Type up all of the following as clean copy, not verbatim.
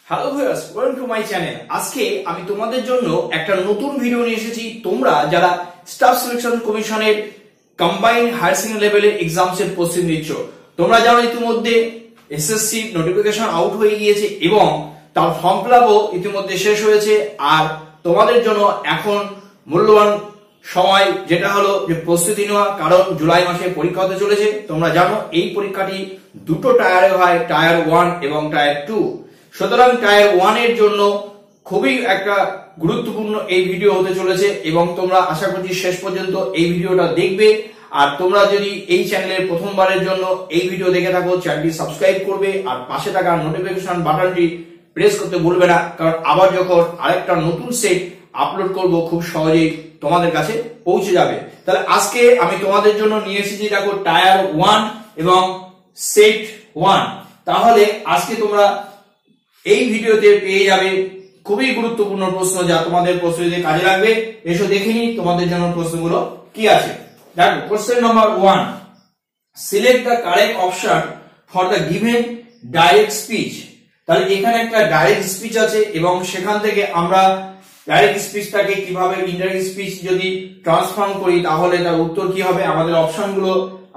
Hello viewers, welcome to my channel. আজকে আমি তোমাদের জন্য একটা নতুন ভিডিও নিয়ে এসেছি। তোমরা যারা স্টাফ সিলেকশন কমিশনের কম্বাইন্ড হায়ার সেকেন্ডারি লেভেলের এক্সামস এর প্রস্তুতি নিচ্ছ, তোমরা জানো ইতিমধ্যে এসএসসি নোটিফিকেশন আউট হয়ে গিয়েছে এবং তার ফর্ম ফিলআপও ইতিমধ্যে শেষ হয়েছে। আর তোমাদের জন্য এখন মূল্যবান সময় যেটা হলো যে প্রস্তুতি নেওয়া, কারণ জুলাই মাসে পরীক্ষা হতে চলেছে। তোমরা জানো এই পরীক্ষাটি দুটো টায়ারে হয়, টায়ার 1 এবং টায়ার 2। সুতরাং টায়ার 1 এর জন্য খুবই একটা গুরুত্বপূর্ণ এই ভিডিও হতে চলেছে এবং তোমরা আশা করছি শেষ পর্যন্ত এই ভিডিওটা দেখবে। আর তোমরা যদি এই চ্যানেলের প্রথমবারের জন্য এই ভিডিও দেখে থাকো, চ্যানেলটি সাবস্ক্রাইব করবে আর পাশে থাকা নোটিফিকেশন বাটনটি প্রেস করতে ভুলবে না, কারণ আবার যখন আরেকটা নতুন সেট আপলোড করব খুব সহজেই তোমাদের কাছে পৌঁছে যাবে। তাহলে আজকে আমি তোমাদের জন্য নিয়ে এসেছি দেখো টায়ার 1 এবং সেট 1। তাহলে আজকে তোমরা এই ভিডিওতে পেয়ে যাবে খুবই গুরুত্বপূর্ণ প্রশ্ন যা তোমাদের প্রস্তুতিতে কাজে লাগবে। এসো দেখে নিই তোমাদের জন্য প্রশ্নগুলো কি আছে। দেখো question number 1, select the correct option for the given direct speech. তাহলে এখানে একটা ডাইরেক্ট স্পিচ আছে এবং সেখান থেকে আমরা ডাইরেক্ট স্পিচটাকে কিভাবে ইনডাইরেক্ট স্পিচ যদি ট্রান্সফর্ম করি তাহলে তার উত্তর কি হবে। আমাদের অপশনগুলো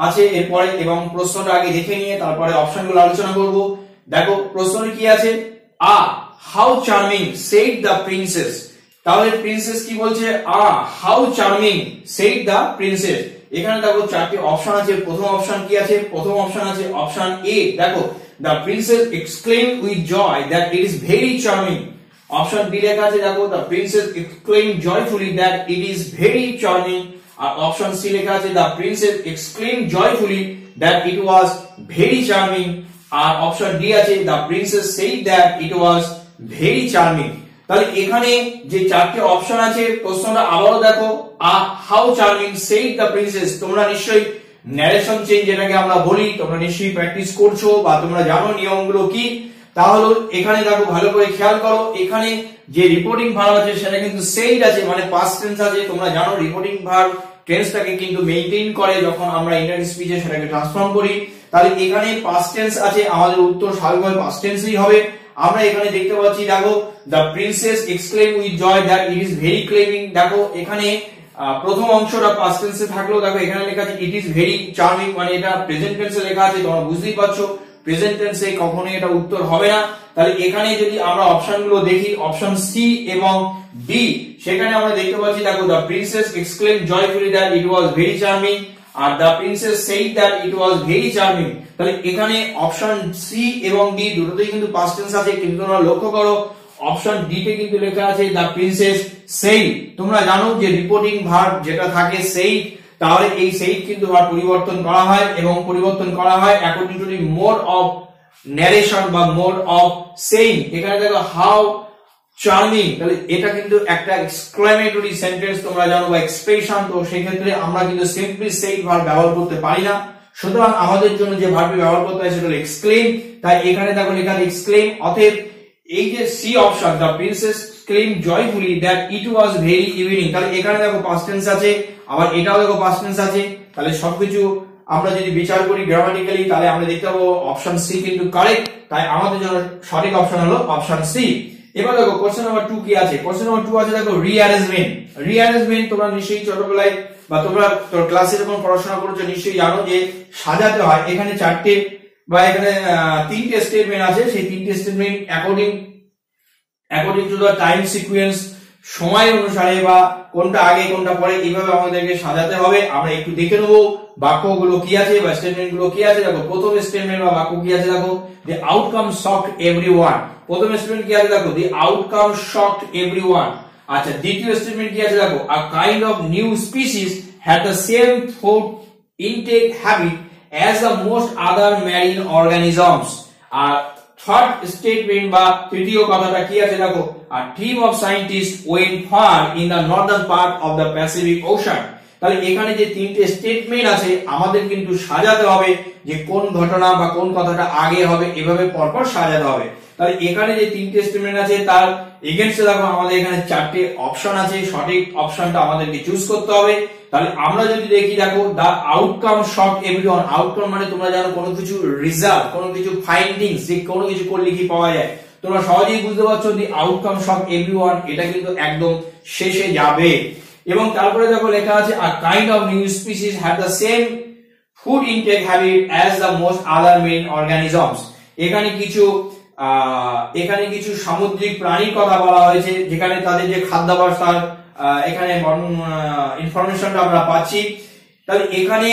আছে এরপরে এবং প্রশ্নটা আগে দেখে নিয়ে তারপরে অপশনগুলো আলোচনা করব। দেখো প্রশ্নটি কি আছে, how charming said the princess. তাহলে প্রিন্সেস কি বলছে, how charming said the princess. এখানে দেখো চারটি অপশন আছে। প্রথম অপশন কি আছে, প্রথম অপশন আছে অপশন এ। দেখো the princess exclaim with joy that it is very charming. Option B লেখা আছে দেখো the princess exclaim joyfully that it is very charming. আর অপশন সি লেখা আছে the princess exclaim joyfully that it was very charming. আর option D আছে the princess said that it was very charming. তাহলে এখানে যে চারটি অপশন আছে প্রশ্নটা আবারও দেখো, how charming said the princess. তোমরা নিশ্চয়ই ন্যারেশন চেঞ্জ যেটাকে আমরা বলি তোমরা নিশ্চয়ই প্র্যাকটিস করছো বা তোমরা জানো নিয়মগুলো কি। তাহলে এখানে দেখো ভালো করে খেয়াল করো, এখানে যে রিপোর্টিং ভার্ব আছে সেটা কিন্তু সেইড আছে, মানে পাস্ট টেন্স আছে। তোমরা জানো রিপোর্টিং ভার্ব টেন্সটাকে কিন্তু মেইনটেইন করে যখন আমরা ইনডাইরেক্ট স্পিচে সেটাকে ট্রান্সফর্ম করি। তাহলে এখানে পাস্ট টেন্স আছে, আমাদের উত্তর স্বাভাবিকভাবে পাস্ট টেন্সই হবে। আমরা এখানে দেখতে পাচ্ছি দেখো the princess exclaim with joy that it is very charming. দেখো এখানে প্রথম অংশটা পাস্ট টেন্সে থাকলো, দেখো এখানে লেখা আছে ইট ইজ ভেরি চার্মিং, মানে এটা প্রেজেন্ট টেন্সে লেখা আছে। তোমরা বুঝতেই পারছো প্রেজেন্ট টেন্সে কখনোই এটা উত্তর হবে না। তাহলে এখানে যদি আমরা অপশনগুলো দেখি অপশন সি এবং ডি, সেখানে আমরা দেখতে পাচ্ছি দেখো the princess exclaim joyfully that it was very charming আর the princess said that it was very charming. তাহলে এখানে অপশন সি এবং ডি দুটোতেই কিন্তু পাস্ট টেন্স আছে, কিন্তু তোমরা লক্ষ্য করো অপশন ডি তে কিন্তু লেখা আছে দ্য প্রিন্সেস সেইড। তোমরা জানো যে রিপোর্টিং ভার্ব যেটা থাকে সেইড, তাহলে এই সেইড কিন্তু ভার্ব পরিবর্তন করা হয় এবং পরিবর্তন করা হয় according to the mode of narration বা মোড অফ সেইং। এখানে দেখো হাউ চার্মিং, তাহলে এটা কিন্তু একটা এক্সক্লেমেটরি সেন্টেন্স তোমরা জানো বা এক্সপ্রেশন। তো সেই ক্ষেত্রে আমরা কিন্তু সিম্পলি সেইড ভার্ব ব্যবহার করতে পারি না। সুতরাং আমাদের জন্য যে ভার্বটি ব্যবহার করতে হয় সেটা হলো এক্সক্লেম। তাই এখানে দেখো লেখা আছে এক্সক্লেম। অতএব এই যে C option the princess exclaim joyfully that it was very evening, তাহলে এখানে দেখো পাস্ট টেন্স আছে, আবার এটাও দেখো পাস্ট টেন্স আছে। তাহলে সবকিছু আমরা যদি বিচার করি গ্রামাটিক্যালি তাহলে আমরা দেখতে পাবো অপশন সি কিন্তু কারেক্ট। তাই আমাদের জন্য সঠিক অপশন হলো অপশন সি। এবার দেখো কোশ্চেন নাম্বার 2 কি আছে। কোশ্চেন নাম্বার 2 আছে দেখো রিঅ্যারেঞ্জমেন্ট। রিঅ্যারেঞ্জমেন্ট তোমরা নিশ্চয়ই ছোটবেলায় বা তোমরা ক্লাসে যখন পড়াশোনা করছো নিশ্চয়ই জানো যে সাজাতে হয়। এখানে চারটে বা এখানে তিনটে স্টেটমেন্ট আছে, সেই তিনটে statement according to the time sequence, সময় অনুসারে বা কোনটা আগে কোনটা পরে এইভাবে আমাদেরকে সাজাতে হবে। আমরা একটু দেখে নেবো বাক্যগুলো কি আছে বা স্টেটমেন্ট গুলো কি আছে। দেখো প্রথম স্টেটমেন্ট বা বাক্য কি আছে, দেখো দি আউটকাম শকড এভরিওয়ান। প্রথম স্টেটমেন্ট কি আছে দেখো দি আউটকাম শকড এভরিওয়ান। আচ্ছা দ্বিতীয় স্টেটমেন্ট কি আছে দেখো a kind of new species had the same food intake habit as the most other marine organisms। আর থার্ড স্টেটমেন্ট বা তৃতীয় কথাটা কি আছে দেখো a team of scientists went far in the northern part of the Pacific Ocean। তাহলে এখানে যে তিনটে স্টেটমেন্ট আছে আমাদের কিন্তু সাজাতে হবে যে কোন ঘটনা বা কোন কথাটা আগে হবে, এভাবে পরপর সাজাতে হবে। তাহলে এখানে যে তিনটে স্টেটমেন্ট আছে তার এগেইনস্টে দেখো আমাদের এখানে চারটে অপশন আছে, সঠিক অপশনটা আমাদেরকে চুজ করতে হবে। তাহলে আমরা যদি দেখি দেখো দা আউটকাম শকড এভরিওয়ান। আউটকাম মানে তোমরা জানো কোনো কিছু রিজাল্ট, কোনো কিছু ফাইন্ডিংস, যে কোনো কিছু করলে কি পাওয়া যায়। তো তোমরা সহজেই বুঝতে পারছো দি আউটকামস অফ এভরিওয়ান, এটা কিন্তু একদম শেষে যাবে। এবং তারপরে দেখো লেখা আছে a kind of new species have the same food intake habit as the most other main organisms. এখানে কিছু সামুদ্রিক প্রাণীর কথা বলা হয়েছে, যেখানে তাদের যে খাদ্যাভ্যাস তার এখানে ইনফরমেশনটা আমরা পাচ্ছি। তাহলে এখানে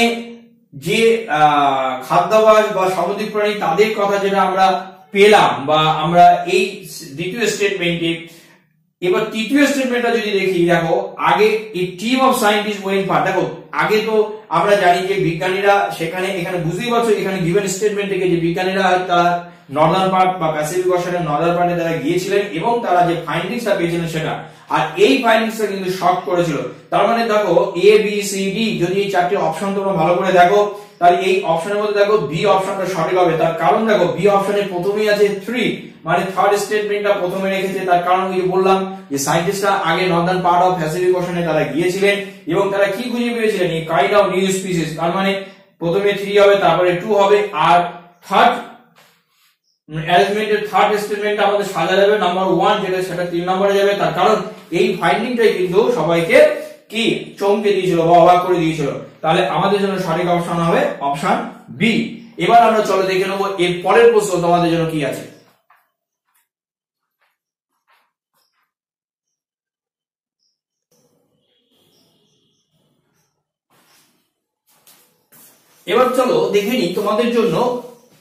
যে খাদ্যাভ্যাস বা সামুদ্রিক প্রাণী তাদের কথা যেটা আমরা পেলাম বা আমরা এই দ্বিতীয় স্টেটমেন্টে। এবার তৃতীয় স্টেটমেন্টটা যদি দেখি, দেখো আগে এই team of scientist when part, দেখো আগে তো আমরা জানি যে বিজ্ঞানীরা সেখানে, এখানে বুঝতেই পারছো এখানে গিভেন স্টেটমেন্ট থেকে যে বিজ্ঞানীরা তারা নর্দার্ন পার্ট বা প্যাসিফিক ওশেনের নর্দার্ন পার্টে তারা গিয়েছিলেন এবং তারা যে ফাইন্ডিংসটা পেয়েছিলেন সেটা, আর এই ফাইন্ডিংসটা কিন্তু শক করেছিল। তার মানে দেখো এ বি সি ডি, যদি এই চারটি অপশন তোমরা ভালো করে দেখো তাহলে এই অপশনের মধ্যে দেখো বি অপশনটা সঠিক হবে। তার কারণ দেখো বি অপশনের প্রথমেই আছে 3, মানে থার্ড স্টেটমেন্টটা প্রথমে রেখেছে। তার কারণ কি বললাম যে সায়েন্টিস্টরা আগে নর্দার্ন পার্ট অফ প্যাসিফিক ওশেনে তারা গিয়েছিলেন এবং তারা কি খুঁজে পেয়েছিলেন, এই কাইন্ড অফ নিউ স্পিসিস। তার মানে প্রথমে 3 হবে, তারপরে 2 হবে, আর থার্ড অ্যারেঞ্জমেন্টের থার্ড স্টেটমেন্টটা আমাদের সাজা যাবে নাম্বার 1, যেটা সেটা 3 নম্বরে যাবে। তার কারণ এই ফাইন্ডিংটাই কিন্তু সবাইকে কি চমকে দিয়েছিল বা অবাক করে দিয়েছিল। তাহলে আমাদের জন্য সঠিক অপশন হবে অপশন বি। এবার আমরা চলো দেখে নেবো এর পরের প্রশ্ন তোমাদের জন্য কি আছে। এবার চলো দেখে নিই তোমাদের জন্য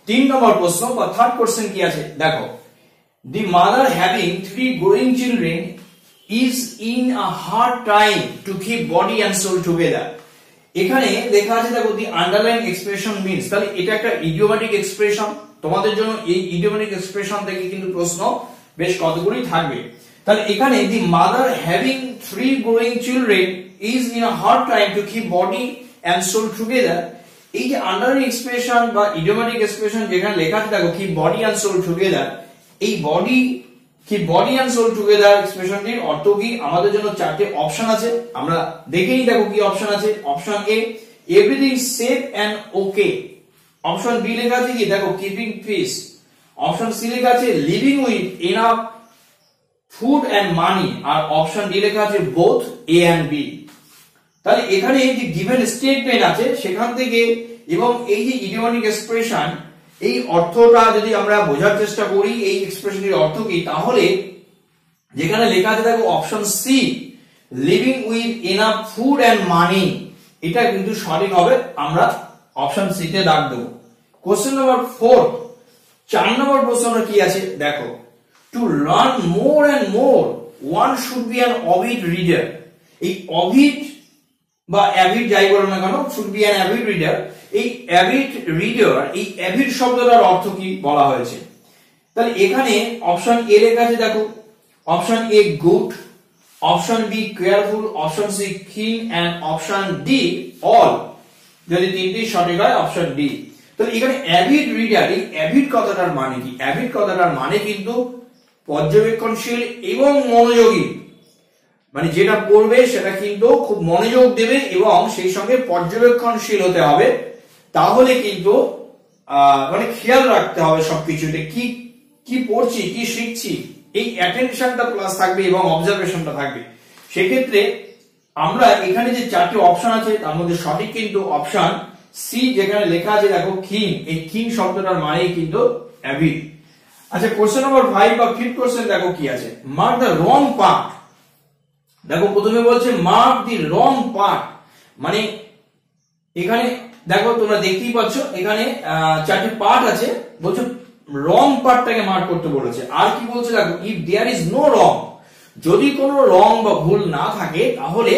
3 নম্বর প্রশ্ন বা থার্ড কোশ্চেন কি আছে। দেখো the mother having 3 growing children is in a hard time to keep body and soul together. এখানে লেখা আছে দেখো দি আন্ডারলাইন এক্সপ্রেশন মিন্স, তাহলে এটা একটা ইডিওম্যাটিক এক্সপ্রেশন। তোমাদের জন্য এই ইডিওম্যাটিক এক্সপ্রেশন থেকে কিন্তু প্রশ্ন বেশ কতগুলি থাকবে। তাহলে এখানে the mother having 3 growing children is in a hard time to keep body and soul together, এই যে আন্ডারলাইন এক্সপ্রেশন বা ইডিওম্যাটিক এক্সপ্রেশন যেখানে লেখা আছে দেখো keep body and soul together, এই বডি এন্ড সোল টুগেদার এক্সপ্রেশনটির অর্থ কি? আমাদের জন্য 4টে অপশন আছে, আমরা দেখেই দেখো কি অপশন আছে। Option A everything safe and okay, option B লেখা আছে কি দেখো কিপিং পিস, অপশন সি লেখা আছে living with enough food and money, আর অপশন ডি লেখা আছে বোথ এ এন্ড বি। তাহলে এখানে যে গিভেন স্টেটমেন্ট আছে সেখান থেকে এবং এই যে ইডিওম্যাটিক এক্সপ্রেশন, এই অর্থটা যদি আমরা বোঝার চেষ্টা করি এই এক্সপ্রেশনের অর্থ কি, তাহলে যেখানে লেখা আছে দেখো option C living with enough food and money, এটা কিন্তু সঠিক হবে। আমরা অপশন সি তে দাগ দেব। কোশ্চেন নাম্বার 4, 4 নম্বর প্রশ্নটা কি আছে দেখো, to learn more and more one should be an avid reader. এই অভিড বা অ্যাভিড যাই বলো না কেন, should be an avid reader, এই অ্যাভিড রিডার, এই অ্যাভিড শব্দটার অর্থ কি বলা হয়েছে। তাহলে এখানে অপশন এ লেখা আছে দেখো option A good, option B careful, option C kin and option D all. যদি তিনটি সঠিক হয় অপশন ডি। তাহলে এখানে অ্যাভিড রিডার, এই অ্যাভিড কথাটার মানে কি? অ্যাভিড কথাটার মানে কিন্তু পর্যবেক্ষণশীল এবং মনোযোগী, মানে যেটা পড়বে সেটা কিন্তু খুব মনোযোগ দেবে এবং সেই সঙ্গে পর্যবেক্ষণশীল হতে হবে। তাহলে কিন্তু মানে খেয়াল রাখতে হবে সবকিছুতে, কি কি পড়ছি কি শিখছি, এই অ্যাটেনশনটা প্লাস থাকবে এবং অবজারভেশনটা থাকবে। সেক্ষেত্রে আমরা এখানে যে 4টি অপশন আছে তার মধ্যে সঠিক কিন্তু অপশন সি, যেখানে লেখা আছে দেখো কিন, এই কিন শব্দটার মানে কিন্তু অ্যাভিড। আচ্ছা কোশ্চেন নাম্বার 5 বা 5th কোশ্চেন দেখো কি আছে, মার্ক দ্য রং পার্ট। দেখো প্রথমে বলছে মার্ক দি রং পার্ট, মানে এখানে দেখো তোমরা দেখতেই পাচ্ছ এখানে 4টি পার্ট আছে, বলছে রং পার্টটাকে মার্ক করতে বলেছে। আর কি বলছে দেখো if there is no wrong, যদি কোনো রং বা ভুল না থাকে তাহলে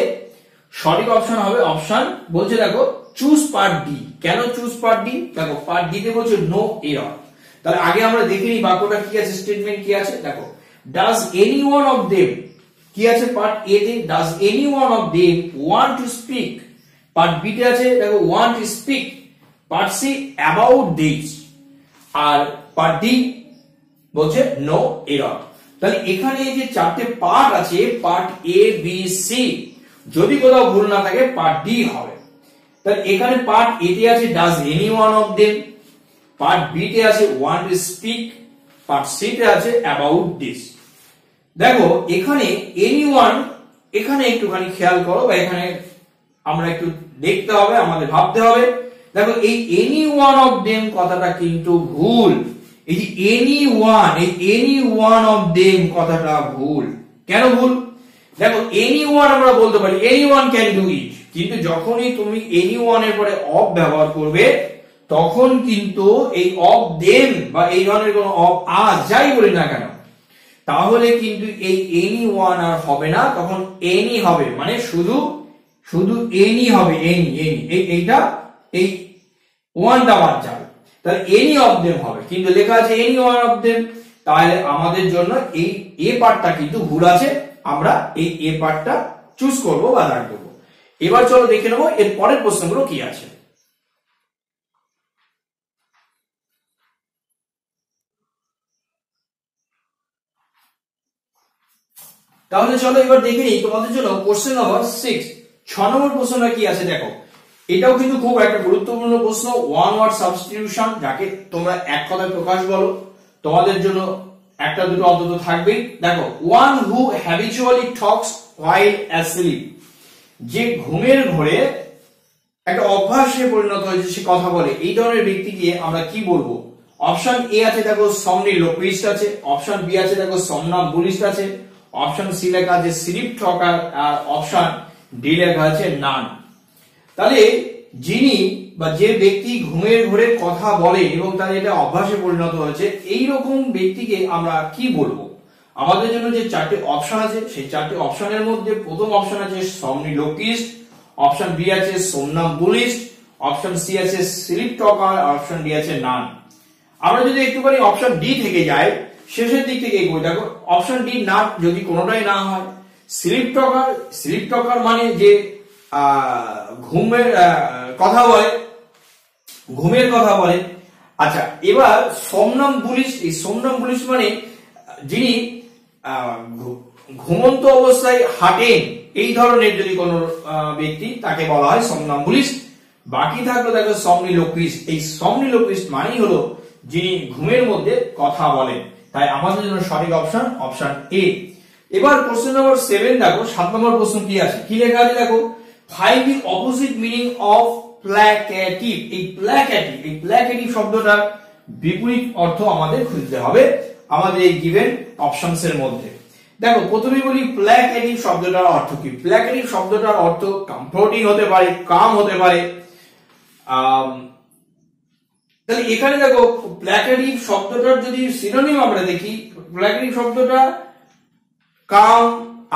সঠিক অপশন হবে অপশন, বলছে দেখো চুজ পার্ট ডি। কেন চুজ পার্ট ডি? দেখো পার্ট ডি তে বলছে নো এরর। তাহলে আগে আমরা দেখে নিই বাক্যটা কি আছে, স্টেটমেন্ট কি আছে। দেখো does any one of them, কি আছে পার্ট এ তে, does any one of them want to speak. Part B তে আছে দেখো want to speak, part C about this, আর পার্ট ডি বলছে নো এরর। তাহলে এখানে এই যে 4টে পার্ট আছে, পার্ট এ বি সি, যদি কোথাও ভুল না থাকে পার্ট ডি হবে। তাহলে এখানে পার্ট এ তে আছে does any one of them, part B তে আছে want to speak, part C তে আছে অ্যাবাউট দিস। দেখো এখানে এনিওয়ান, এখানে একটুখানি খেয়াল করো বা এখানে আমরা একটু দেখতে হবে, আমাদের ভাবতে হবে। দেখো এই এনি ওয়ান অফ দেম কথাটা কিন্তু ভুল। এই যে এনি ওয়ান, এই এনি ওয়ান অফ দেম কথাটা ভুল। কেন ভুল? দেখো এনি ওয়ান আমরা বলতে পারি any one can do it, কিন্তু যখনই তুমি এনি ওয়ান এর পরে অফ ব্যবহার করবে তখন কিন্তু এই অফ দেম বা এই ধরনের কোন অফ আজ যাই বলি না কেন, তাহলে কিন্তু এই এনি ওয়ান আর হবে না, তখন এনি হবে, মানে শুধু শুধু এনি হবে, এনি এনি এইটা এই ওয়ানটা বাদ যাবে, তাহলে এনি অফ দেম হবে, কিন্তু লেখা আছে এনি ওয়ান অফ দেম, তাহলে আমাদের জন্য এই এ পার্টটা কিন্তু ভুল আছে, আমরা এই এ পার্টটা চুজ করব বা দাগ দেবো। এবার চলো দেখে নেবো এর পরের প্রশ্নগুলো কি আছে। তাহলে চলো এবার দেখে নিই তোমাদের জন্য কোশ্চেন নাম্বার 6, 6 নম্বর প্রশ্নটা কি আছে দেখো। এটাও কিন্তু খুব একটা গুরুত্বপূর্ণ প্রশ্ন, ওয়ান ওয়ার্ড সাবস্টিটিউশন, যাকে তোমরা এক কথায় প্রকাশ বলো, তোমাদের জন্য একটা দুটো অন্তত থাকবেই। দেখো one who habitually Tux while asleep, যে ঘুমের ঘোরে একটা অভ্যাসে পরিণত হয়েছে, সে কথা বলে, এই ধরনের ব্যক্তিকে আমরা কি বলবো? অপশন এ আছে দেখো সমনিলোকুইস্ট আছে, অপশন বি আছে দেখো সমনাম্বুলিস্ট আছে, অপশন সি লেখা আছে স্লিপ টকার, আর অপশন ডি লেখা আছে নান। তাহলে যিনি বা যে ব্যক্তি ঘুমের ঘোরে কথা বলে এবং তার এটা অভ্যাসে পরিণত হয়েছে, এই রকম ব্যক্তিকে আমরা কি বলবো? আমাদের জন্য যে চারটি অপশন আছে সেই চারটি অপশনের মধ্যে প্রথম অপশন আছে সমনিলোকুইস্ট, অপশন বি আছে সমনাম্বুলিস্ট, অপশন সি আছে স্লিপ টকার, অপশন ডি আছে নান। আমরা যদি একটুখানি অপশন ডি থেকে যাই, শেষের দিক থেকে এগোই, দেখো অপশন ডি না, যদি কোনোটাই না হয়, স্লিপ টকার, স্লিপ টকার মানে যে ঘুমের কথা বলে, ঘুমের কথা বলে। আচ্ছা এবার সমনাম্বুলিস্ট, এই সমনাম্বুলিস্ট মানে যিনি ঘুমন্ত অবস্থায় হাঁটেন, এই ধরনের যদি কোনো ব্যক্তি, তাকে বলা হয় সমনাম্বুলিস্ট। বাকি থাকলো দেখো সমনিলোকুইস্ট, এই সমনিলোকুইস্ট মানেই হলো যিনি ঘুমের মধ্যে কথা বলেন। তাই আমাদের জন্য সঠিক অপশন অপশন এ। এবার কোশ্চেন নাম্বার 7 দেখো, 7 নম্বর প্রশ্ন কি আছে, কি লেখা আছে দেখো, find the opposite meaning of placative. এই প্ল্যাকেটিভ, এই প্ল্যাকেটিভ শব্দটার বিপরীত অর্থ আমাদের খুঁজতে হবে আমাদের এই গিভেন অপশনস এর মধ্যে। দেখো প্রথমে বলি প্ল্যাকেটিভ শব্দটার অর্থ কি। প্ল্যাকেটিভ শব্দটার অর্থ কমফোর্টিং হতে পারে, কাম হতে পারে। তাহলে এখানে দেখো প্ল্যাকেটিভ শব্দটার যদি সিনোনিম আমরা দেখি, প্ল্যাকেটিভ শব্দটা কাম,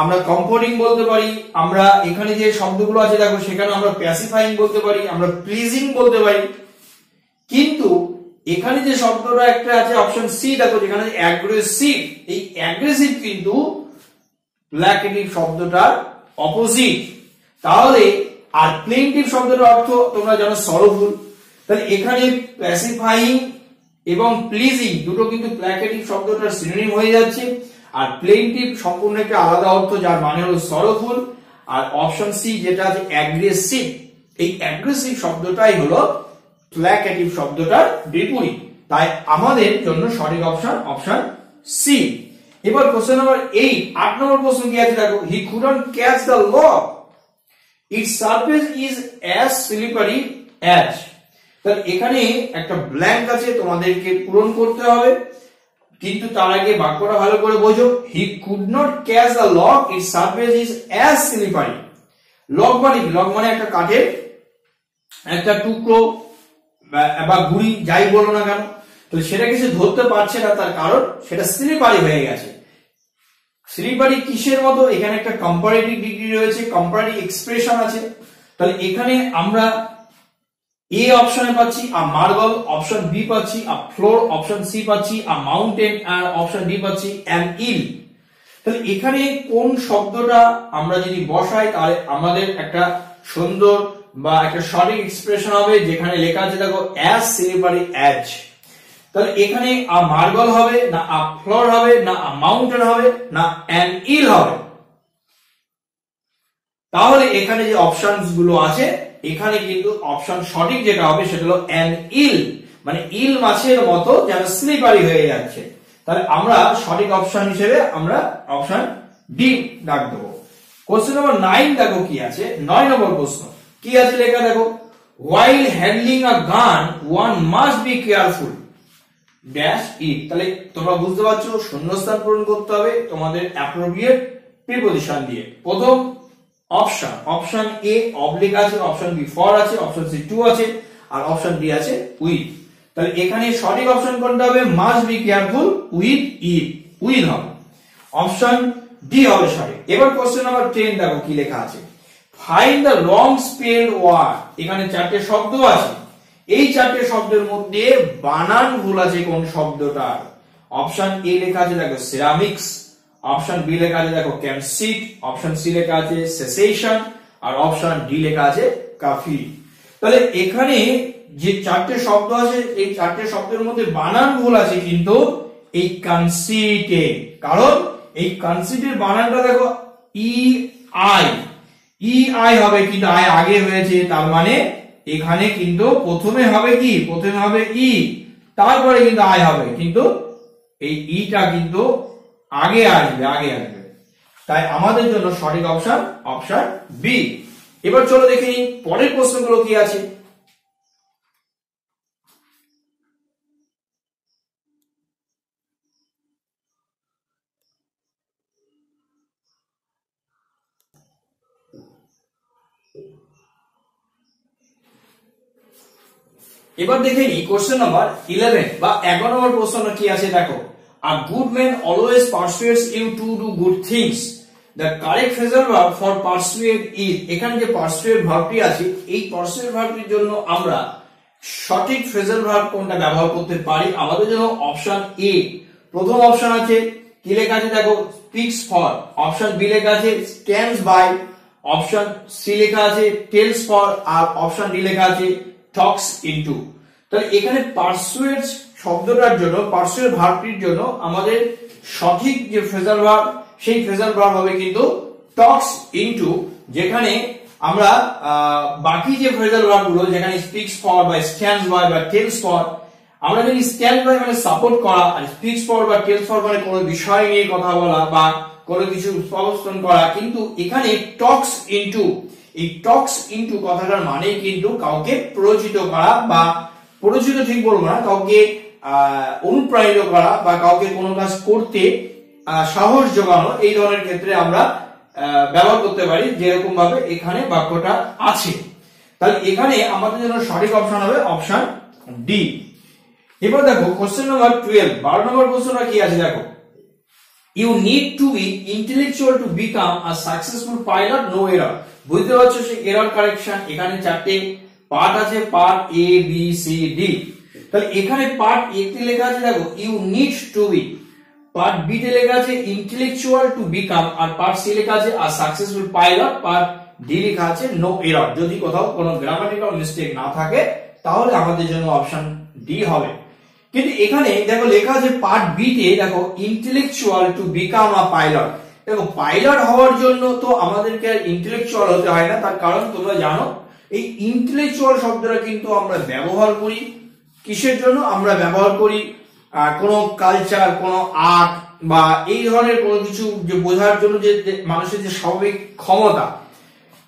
আমরা কমফোর্টিং বলতে পারি, আমরা এখানে যে শব্দগুলো আছে দেখো সেখানে আমরা প্যাসিফাইং বলতে পারি, আমরা প্লিজিং বলতে পারি। কিন্তু এখানে যে শব্দটা একটা আছে অপশন সি দেখো, যেখানে অ্যাগ্রেসিভ, এই অ্যাগ্রেসিভ কিন্তু প্ল্যাকেটিভ শব্দটার অপোজিট। তাহলে আর প্লেন্টিভ শব্দটার অর্থ তোমরা জানো সরোফুল, তাহলে এখানে প্যাসিফাইং এবং প্লিজিং দুটো কিন্তু প্ল্যাকেটিভ শব্দটার সিনোনিম হয়ে যাচ্ছে, আর প্লেন্টিভ সম্পূর্ণ একটা আলাদা অর্থ, যার মানে হলো সরোফুল। আর অপশন সি যেটা আছে অ্যাগ্রেসিভ, এই অ্যাগ্রেসিভ শব্দটাই হলো প্ল্যাকেটিভ শব্দটার বিপরীত। তাই আমাদের জন্য সঠিক অপশন অপশন সি। এবার কোশ্চেন নাম্বার 8, 8 নম্বর প্রশ্ন কি আছে দেখো, হি couldn't catch the log, it's surface is as slippery as. তাহলে এখানে একটা ব্ল্যাঙ্ক আছে, তোমাদেরকে পূরণ করতে হবে, কিন্তু তার আগে বাক্যটা ভালো করে বোঝো। He could not catch the log, it's surface is as slippery. Log মানে কি? লগ মানে একটা কাঠের একটা টুকরো বা গুড়ি, যাই বলো না কেন, তো সেটা কিছু ধরতে পারছে না, তার কারণ সেটা স্লিপারি হয়ে গেছে। স্লিপারি কিসের মতো? এখানে একটা কম্পারেটিভ ডিগ্রি রয়েছে, কম্পারেটিভ এক্সপ্রেশন আছে। তাহলে এখানে আমরা এ অপশনে পাচ্ছি আ মার্বল, অপশন বি পাচ্ছি আ ফ্লোর, অপশন সি পাচ্ছি আ মাউন্টেন, আর অপশন ডি পাচ্ছি অ্যান ইল। তাহলে এখানে কোন শব্দটা আমরা যদি বসাই তাহলে আমাদের একটা সুন্দর বা একটা সঠিক এক্সপ্রেশন হবে, যেখানে লেখা আছে দেখো অ্যাজ স্লিপারি অ্যাজ। তাহলে এখানে আ মার্বল হবে না আ ফ্লোর হবে না আ মাউন্টেন হবে না অ্যান ইল হবে। তাহলে এখানে যে অপশনস গুলো আছে, এখানে কিন্তু অপশন সঠিক যেটা হবে সেটা হলো অ্যান ইল, মানে ইল মাছের মতো যেন স্লিপারি হয়ে যাচ্ছে। তাহলে আমরা সঠিক অপশন হিসেবে আমরা অপশন ডি ডাক দেবো। কোশ্চেন নম্বর 9 দেখো কি আছে, 9 নম্বর প্রশ্ন কি আছে লেখা দেখো, while handling a gun one must be careful dash it. তাহলে তোমরা বুঝতে পারছো শূন্যস্থান পূরণ করতে হবে তোমাদের অ্যাপ্রোপ্রিয়েট প্রিপজিশন দিয়ে। প্রথম অপশন এ অবলিক আছে, অপশন বি ফর আছে, অপশন সি টু আছে, আর অপশন ডি আছে উইথ। তাহলে এখানে সঠিক অপশন কোনটা হবে, must be careful with it, with হবে, অপশন ডি হবে সঠিক। এবার কোশ্চেন নাম্বার 10 দেখো কি লেখা আছে, find the wrong spelled word. এখানে চারটে শব্দ আছে, এই চারটে শব্দের মধ্যে বানান ভুল আছে কোন শব্দটার। অপশন এ লেখা আছে দেখো সিরামিক্স, অপশন বি লেখা আছে দেখো ক্যাম্পসিট, অপশন সি লেখা আছে সেসেশন, আর অপশন ডি লেখা আছে কাফি। তাহলে এখানে যে চারটে শব্দ আছে এই চারটে শব্দের মধ্যে বানান ভুল আছে কিন্তু এই কনসিটে, কারণ এই কনসিটের বানানটা দেখো ই আই হবে, কিন্তু আই আগে হয়েছে, তার মানে এখানে কিন্তু প্রথমে হবে কি, প্রথমে হবে ই, তারপরে কিন্তু আই হবে, কিন্তু এই ইটা কিন্তু আগে আসবে, তাই আমাদের জন্য সঠিক অপশন অপশন বি। এবার চলো দেখি পরের প্রশ্নগুলো কি আছে। এবার দেখে নি কোশ্চেন নাম্বার 11 বা 11 নম্বর প্রশ্নটা কি আছে দেখো, a good man always persuades you to do good things, the correct phrasal verb for persuade is। এখানে যে persuade ভার্বটি আছে এই persuade ভার্বটির জন্য আমরা সঠিক phrasal verb কোনটা ব্যবহার করতে পারি, আমাদের জন্য অপশন এ প্রথম অপশন আছে, কি লেখা আছে দেখো speaks for, অপশন বি লেখা আছে stands by, অপশন সি লেখা আছে tells for, আর অপশন ডি লেখা আছে talks into। তাহলে এখানে পারসুয়েট শব্দটার জন্য পারসুয়েট ভার্বটির জন্য আমাদের সঠিক যে ফ্রেজাল ভার্ব সেই ফ্রেজাল ভার্ব হবে কিন্তু talks into, যেখানে আমরা বাকি যে ফ্রেজাল ভার্বগুলো যেখানে স্পিক্স ফর বা স্ট্যান্ডস বাই বা টেলস ফর, আমরা জানি স্ট্যান্ড বাই মানে সাপোর্ট করা, আর স্পিক্স ফর বা টেলস ফর মানে কোনো বিষয় নিয়ে কথা বলা বা কোনো কিছু উপস্থাপন করা, কিন্তু এখানে talks into, এই টক্স ইনটু কথাটার মানে কিন্তু কাউকে প্ররোচিত করা, বা প্ররোচিত ঠিক বলবো না, কাউকে অনুপ্রাণিত করা বা কাউকে কোনো কাজ করতে সাহস যোগানো, এই ধরনের ক্ষেত্রে আমরা ব্যবহার করতে পারি, যেরকম ভাবে এখানে বাক্যটা আছে। তাহলে এখানে আমাদের জন্য সঠিক অপশন হবে অপশন ডি। এবার দেখো কোশ্চেন নাম্বার 12 12 নম্বর প্রশ্নটা কি আছে দেখো, you need to be intellectual to become a successful pilot, no error। বুঝতে পারছো সেই এরর কারেকশন। এখানে চারটে পার্ট আছে, part A B C D. তাহলে এখানে পার্ট এ তে লেখা আছে দেখো you need to be, part B তে লেখা আছে ইন্টেলেকচুয়াল টু বিকাম, আর পার্ট সি লেখা আছে a successful pilot, part D লেখা আছে নো এরর। যদি কোথাও কোনো গ্রামাটিক্যাল মিস্টেক না থাকে তাহলে আমাদের জন্য অপশন ডি হবে। কিন্তু এখানে দেখো লেখা আছে পার্ট বি তে দেখো intellectual to become a pilot. দেখো পাইলট হওয়ার জন্য তো আমাদেরকে ইন্টেলেকচুয়াল হতে হয় না, তার কারণ তোমরা জানো এই ইন্টেলেকচুয়াল শব্দটা কিন্তু আমরা ব্যবহার করি কিসের জন্য, আমরা ব্যবহার করি কোনো কালচার, কোনো আর্ট বা এই ধরনের কোনো কিছু যে বোঝার জন্য, যে মানুষের যে স্বাভাবিক ক্ষমতা,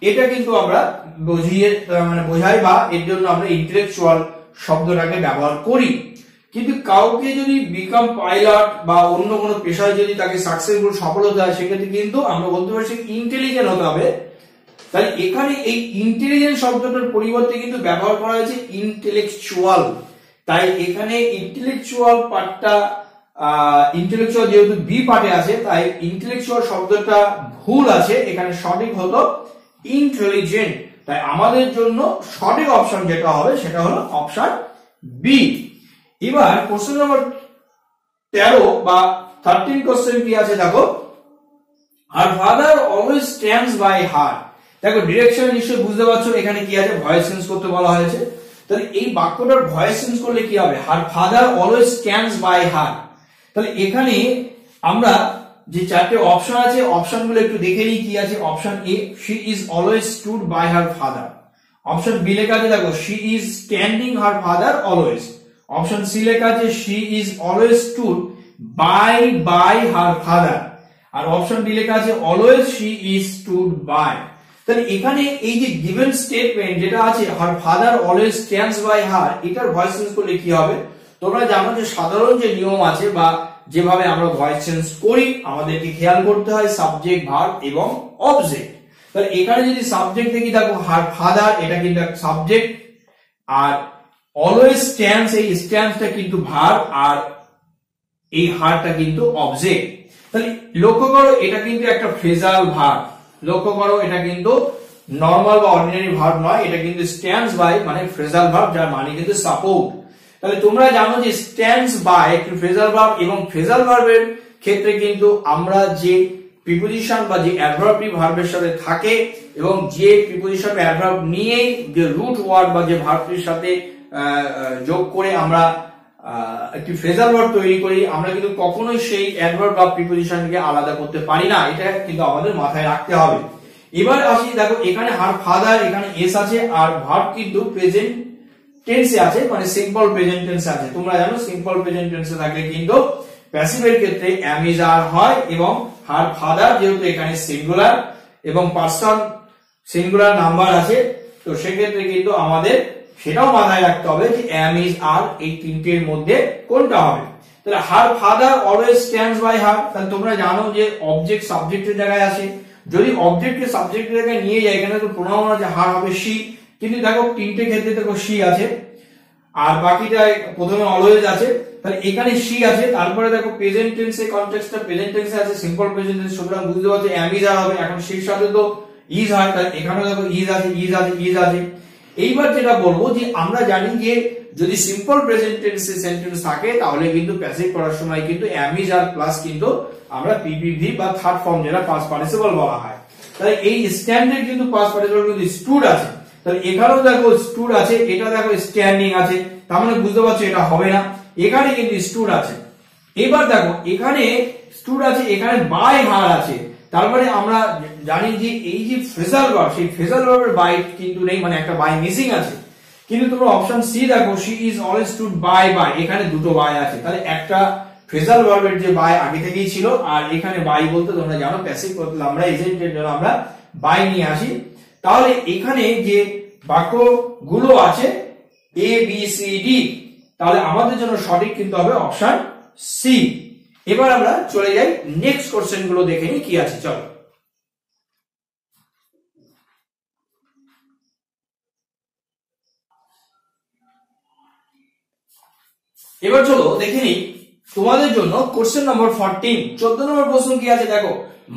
এটা কিন্তু আমরা বোঝাই বা এর জন্য আমরা ইন্টেলেকচুয়াল শব্দটাকে ব্যবহার করি। কিন্তু কাউকে যদি বিকাম পাইলট বা অন্য কোনো পেশায় যদি তাকে সাকসেসফুল সফল হতে হয়, সেক্ষেত্রে কিন্তু আমরা বলতে পারি ইন্টেলিজেন্ট হতে হবে। তাহলে এখানে এই ইন্টেলিজেন্ট শব্দটার পরিবর্তে কিন্তু ব্যবহার করা হয়েছে ইন্টেলেকচুয়াল। তাই এখানে ইন্টেলেকচুয়াল পার্টটা ইন্টেলেকচুয়াল যেহেতু বি পার্টে আছে, তাই ইন্টেলেকচুয়াল শব্দটা ভুল আছে, এখানে সঠিক হলো ইন্টেলিজেন্ট। তাই আমাদের জন্য সঠিক অপশন যেটা হবে সেটা হলো অপশন বি। এবার কোশ্চেন নম্বর 13 বা 13 কোশ্চেন কি আছে দেখো, her father always stands by her। দেখো ডিরেকশন নিশ্চয়ই বুঝতে পারছো, এখানে কি আছে ভয়েস চেঞ্জ করতে বলা হয়েছে। তাহলে এই বাক্যটার ভয়েস চেঞ্জ করলে কি হবে, her father always stands by her। তাহলে এখানে আমরা যে চারটে অপশন আছে অপশনগুলো একটু দেখে নিই কি আছে। Option A she is always stood by her father, option B লেখা আছে দেখো she is standing her father always, option C লেখা আছে she is always stood by her father, আর অপশন ডি লেখা আছে always she is stood by। তাহলে এখানে এই যে given statement যেটা আছে her father always stands by her, এটার ভয়েস চেঞ্জ করলে কি হবে? তোমরা জানো যে সাধারণ যে নিয়ম আছে বা যেভাবে আমরা ভয়েস চেঞ্জ করি আমাদেরকে খেয়াল করতে হয় সাবজেক্ট ভার্ব এবং অবজেক্ট। তাহলে এখানে যদি সাবজেক্ট দেখি দেখো her father, এটা কিন্তু একটা সাবজেক্ট, আর always stands, এই স্ট্যান্ডসটা কিন্তু ভার্ব, আর এই হারটা কিন্তু অবজেক্ট। তাহলে লক্ষ্য করো এটা কিন্তু একটা ফ্রেজাল ভার্ব, লক্ষ্য করো এটা কিন্তু নরমাল বা অর্ডিনারি ভার্ব নয়, এটা কিন্তু স্ট্যান্ডস বাই মানে ফ্রেজাল ভার্ব, যার মানে কিন্তু সাপোর্ট। তাহলে তোমরা জানো যে স্ট্যান্ডস বাই একটি ফ্রেজাল ভার্ব, এবং ফ্রেজাল ভার্বের ক্ষেত্রে কিন্তু আমরা যে প্রিপোজিশন বা যে অ্যাডভার্বটি ভার্বের সাথে থাকে এবং যে প্রিপোজিশন বা অ্যাডভার্ব নিয়ে যে রুট ওয়ার্ড বা যে ভার্বটির সাথে যোগ করে আমরা একটি ফ্রেজাল ভার্ব তৈরি করি, আমরা কিন্তু কখনোই সেই অ্যাডভার্ব বা প্রিপোজিশনকে আলাদা করতে পারি না, এটা কিন্তু আমাদের মাথায় রাখতে হবে। এবার আসি দেখো এখানে হার ফাদার, এখানে এস আছে, আর ভার্ব কিন্তু প্রেজেন্ট টেন্সে আছে, মানে সিম্পল প্রেজেন্ট টেন্সে আছে। তোমরা জানো সিম্পল প্রেজেন্ট টেন্সে থাকলে কিন্তু প্যাসিভের ক্ষেত্রে am is are হয়, এবং হার ফাদার যেহেতু এখানে সিঙ্গুলার এবং পার্সন সিঙ্গুলার নাম্বার আছে, তো সেক্ষেত্রে কিন্তু আমাদের সেটাও মাথায় রাখতে হবে যে am is are এই তিনটের মধ্যে কোনটা হবে। তাহলে her father always stands by her, তাহলে তোমরা জানো যে অবজেক্ট সাবজেক্টের জায়গায় আসে, যদি অবজেক্টকে সাবজেক্টের জায়গায় নিয়ে যায় এখানে তো প্রোনাউন আছে হার হবে she, কিন্তু দেখো তিনটে ক্ষেত্রে দেখো she আছে আর বাকিটা প্রথমে অলওয়েজ আছে, তাহলে এখানে she আছে, তারপরে দেখো প্রেজেন্ট টেন্সে কনটেক্সটটা প্রেজেন্ট টেন্সে আছে, সিম্পল প্রেজেন্ট টেন্স, সুতরাং বুঝতে পারছো am is are হবে। এখন সেই সাথে তো is হয়, তাহলে এখানেও দেখো is আছে is আছে is আছে। এইবার যেটা বলবো যে আমরা জানি যে যদি সিম্পল প্রেজেন্ট টেন্সে সেন্টেন্স থাকে তাহলে কিন্তু প্যাসিভ করার সময় কিন্তু am is are প্লাস কিন্তু আমরা PPV বা থার্ড ফর্ম যেটা পাস্ট পার্টিসিপল বলা হয়। তাহলে এই স্ট্যান্ডার্ড কিন্তু পাস্ট পার্টিসিপল কিন্তু স্টুড আছে, তাহলে এখানেও দেখো স্টুড আছে, এটা দেখো স্ট্যান্ডিং আছে, তার মানে বুঝতে পারছো এটা হবে না, এখানে কিন্তু স্টুড আছে। এবার দেখো এখানে স্টুড আছে, এখানে বাই হার আছে, তার মানে আমরা জানি যে এই যে ফ্রেজাল ভার্ব সেই ফ্রেজাল ভার্বের বাই কিন্তু নেই, মানে একটা বাই মিসিং আছে। কিন্তু তোমরা অপশন সি দেখো she is always stood by, এখানে দুটো বাই আছে, তাহলে একটা ফ্রেজাল ভার্বের যে বাই আগে থেকেই ছিল, আর এখানে বাই বলতে তোমরা জানো প্যাসিভ করতে আমরা এজেন্টের জন্য আমরা বাই নিয়ে আসি। তাহলে এখানে যে বাক্যগুলো আছে এ বি সি ডি, তাহলে আমাদের জন্য সঠিক কিন্তু হবে অপশন সি। এবার আমরা চলে যাই নেক্সট কোশ্চেন গুলো দেখে নিই কি আছে, চলো। এবার চলো দেখে নিই তোমাদের জন্য কোশ্চেন নাম্বার 14, 14 নম্বর প্রশ্ন কি আছে দেখো,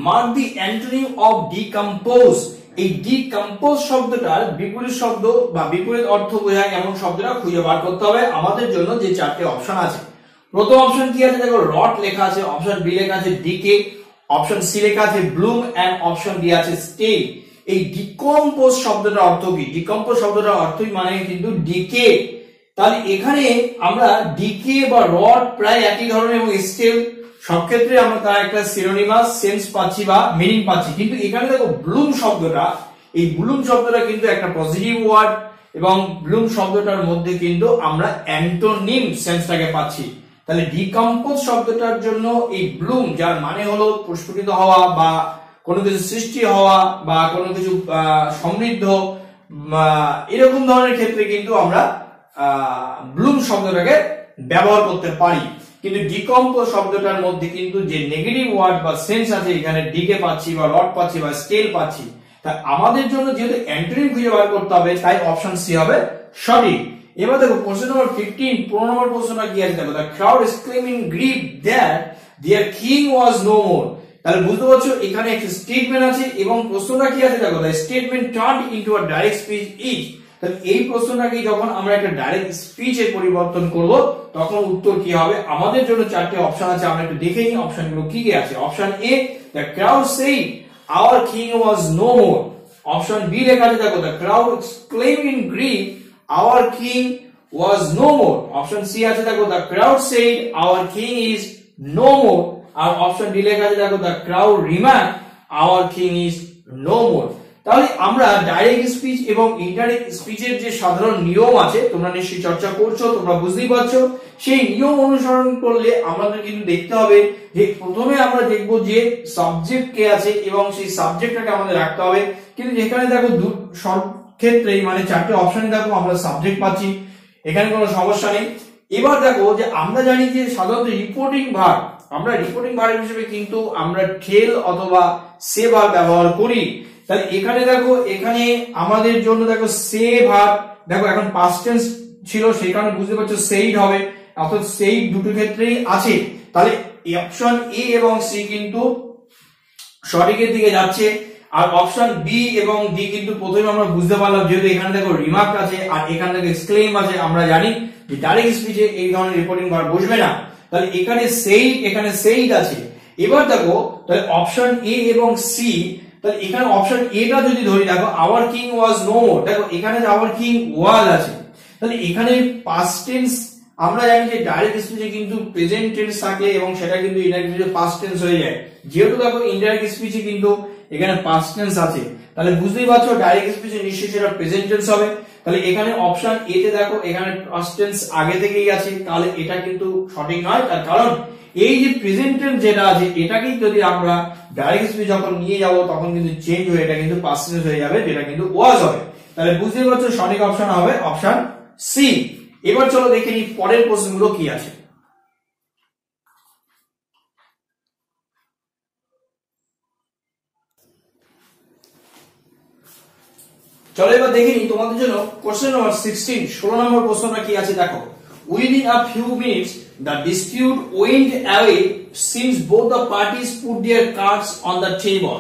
mark the antonym of decompose. এই ডিকম্পোজ শব্দটার বিপরীত শব্দ বা বিপরীত অর্থ বোঝায় এমন শব্দটা খুঁজে বার করতে হবে আমাদের জন্য। যে চারটে অপশন আছে, প্রথম অপশন কি আছে দেখো রট লেখা আছে, অপশন বি লেখা আছে ডিকে, অপশন সি লেখা আছে ব্লুম, এন্ড অপশন ডি আছে স্টে। এই ডিকম্পোজ শব্দটার অর্থ কি? ডিকম্পোজ শব্দটার অর্থই মানে কিন্তু ডিকে। তাহলে এখানে আমরা ডিকে বা রট প্রায় একই ধরনের, এবং স্টেল সব ক্ষেত্রে আমরা তার একটা সিনোনিমাস সেন্স পাচ্ছি বা মিনিং পাচ্ছি। কিন্তু এখানে দেখো ব্লুম শব্দটা, এই ব্লুম শব্দটা কিন্তু একটা পজিটিভ ওয়ার্ড, এবং ব্লুম শব্দটার মধ্যে কিন্তু আমরা অ্যান্টোনিম সেন্সটাকে পাচ্ছি। তাহলে ডিকম্পোজ শব্দটার জন্য এই ব্লুম, যার মানে হলো প্রস্ফুটিত হওয়া বা কোনো কিছু সৃষ্টি হওয়া বা কোনো কিছু সমৃদ্ধ, এরকম ধরনের ক্ষেত্রে কিন্তু আমরা ব্লুম শব্দটাকে ব্যবহার করতে পারি। কিন্তু ডিকম্পোজ শব্দটার মধ্যে কিন্তু যে নেগেটিভ ওয়ার্ড বা সেন্স আছে, এখানে ডিকে পাচ্ছি বা রট পাচ্ছি বা স্কেল পাচ্ছি, তা আমাদের জন্য যেহেতু অ্যান্টোনিম খুঁজে বার করতে হবে, তাই অপশন সি হবে সঠিক। এবার দেখো কোশ্চেন নাম্বার 15, 15 নম্বর প্রশ্নটা কি আছে দেখো, the crowd exclaimed in grief that their king was no more। তাহলে বুঝতে পারছো এখানে একটা স্টেটমেন্ট আছে, এবং প্রশ্নটা কি আছে দেখো, the statement turned into a direct speech is। তাহলে এই প্রশ্নটাকে যখন আমরা একটা ডাইরেক্ট স্পিচে পরিবর্তন করব তখন উত্তর কি হবে? আমাদের জন্য চারটে অপশন আছে, আমরা একটু দেখে নিই অপশনগুলো কি কি আছে। Option A, the crowd said our king was no more। Option B লেখা আছে দেখো, the crowd exclaimed in grief our king was no more। Option C আছে দেখো, the crowd said our king is no more। আর option D লেখা আছে দেখো, the crowd remarked our king is no more। তাহলে আমরা ডাইরেক্ট স্পিচ এবং indirect স্পিচের যে সাধারণ নিয়ম আছে তোমরা নিশ্চয়ই চর্চা করছো, তোমরা বুঝতেই পারছো। সেই নিয়ম অনুসরণ করলে আমাদের কিন্তু দেখতে হবে যে প্রথমে আমরা দেখব যে সাবজেক্ট কে আছে এবং সেই সাবজেক্টটাকে আমাদের রাখতে হবে। কিন্তু যেখানে দেখো সব ক্ষেত্রেই মানে চারটে অপশনে দেখো আমরা সাবজেক্ট পাচ্ছি, এখানে কোনো সমস্যা নেই। এবার দেখো যে আমরা জানি যে সাধারণত রিপোর্টিং ভার্ব, আমরা রিপোর্টিং ভার্ব হিসেবে কিন্তু আমরা টেল অথবা সে ভার্ব ব্যবহার করি। তাহলে এখানে দেখো, এখানে আমাদের জন্য দেখো সে ভার্ব, দেখো এখন পাস্ট টেন্স ছিল সেই কারণে বুঝতে পারছো সেইড হবে, অর্থাৎ সেইড দুটো ক্ষেত্রেই আছে। তাহলে অপশন এ এবং সি কিন্তু সঠিকের দিকে যাচ্ছে। আর অপশন বি এবং ডি কিন্তু প্রথমে আমরা বুঝতে পারলাম, যেহেতু এখানে দেখো রিমার্ক আছে আর এখানে দেখো এক্সক্লেম আছে, আমরা জানি যে ডাইরেক্ট স্পিচে এই ধরনের রিপোর্টিং ভার্ব বসবে না। তাহলে এখানে সেইড, এখানে সেইড আছে। এবার দেখো তাহলে অপশন এ এবং সি, তাহলে এখানে অপশন এটা যদি ধরি, দেখো our king was no more, দেখো এখানে আওয়ার কিং ওয়াজ আছে। তাহলে এখানে পাস্ট টেন্স আমরা জানি যে ডাইরেক্ট স্পিচে কিন্তু প্রেজেন্ট টেন্স থাকে এবং সেটা কিন্তু ইনডাইরেক্ট স্পিচে পাস্ট টেন্স হয়ে যায়। যেহেতু দেখো ইনডাইরেক্ট স্পিচে কিন্তু এখানে পাস্ট টেন্স আছে, তাহলে বুঝতেই পারছো ডাইরেক্ট স্পিচে নিশ্চয়ই সেটা প্রেজেন্ট টেন্স হবে। তাহলে এখানে অপশন এ তে দেখো এখানে পাস্ট টেন্স আগে থেকেই আছে, তাহলে এটা কিন্তু সঠিক নয়। তার কারণ এই যে প্রেজেন্ট টেন্স যেটা আছে এটাকেই যদি আমরা ডাইরেক্ট স্পিচ যখন নিয়ে যাব তখন কিন্তু চেঞ্জ হয়ে এটা কিন্তু পাস্ট টেন্স হয়ে যাবে, যেটা কিন্তু ওয়াজ হবে। তাহলে বুঝতেই পারছো সঠিক অপশন হবে অপশন সি। এবার চলো দেখে নিই পরের প্রশ্নগুলো কি আছে। চলো এবার দেখে নিই তোমাদের জন্য কোশ্চেন নাম্বার 16, 16 নম্বর প্রশ্নটা কি আছে দেখো। Within a few minutes the dispute went away since both the parties put their cards on the table.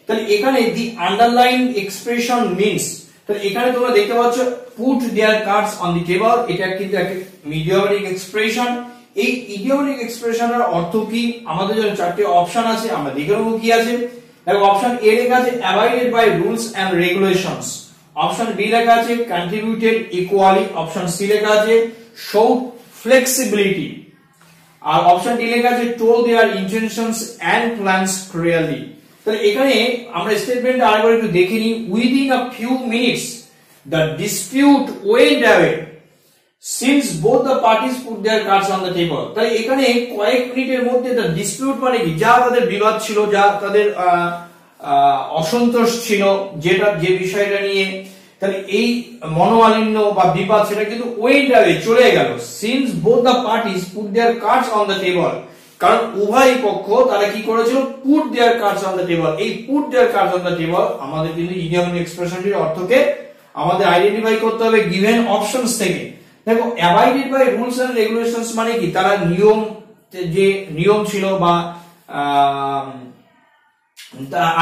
তাহলে এখানে the underlying expression means, তাহলে এখানে তোমরা দেখতে পাচ্ছ put their cards on the table, এটা কিন্তু একটা idiomatic expression। এই idiomatic expression এর অর্থ কি, আমাদের জন্য চারটি অপশন আছে, আমরা দেখে নেব কি আছে। দেখো অপশন এ লেখা আছে abided by rules and regulations, option B লেখা আছে contributed equally, অপশন সি লেখা আছে showed flexibility, আর অপশন ডি লেখা আছে told their intentions and plans clearly। তাহলে এখানে আমরা স্টেটমেন্ট আরেকবার একটু দেখে নিই। within a few minutes the dispute went away since both the parties put their cards on the table। তাহলে এখানে কয়েক মিনিটের মধ্যে the dispute মানে কি, যা তাদের বিবাদ ছিল, যা তাদের অসন্তোষ ছিল, যেটা যে বিষয়টা নিয়ে তাহলে এই মনোমালিন্য বা বিবাদ সেটা কিন্তু went away চলে গেল। since both the parties put their cards on the table, কারণ উভয় পক্ষ তারা কি করেছিল put their cards on the table। এই put their cards on the table আমাদের কিন্তু ইডিয়মেটিক এক্সপ্রেশনটির অর্থকে আমাদের আইডেন্টিফাই করতে হবে গিভেন অপশনস থেকে। দেখো অ্যাবাইডেড বাই রুলস এন্ড রেগুলেশনস মানে কি, তারা নিয়ম, যে নিয়ম ছিল বা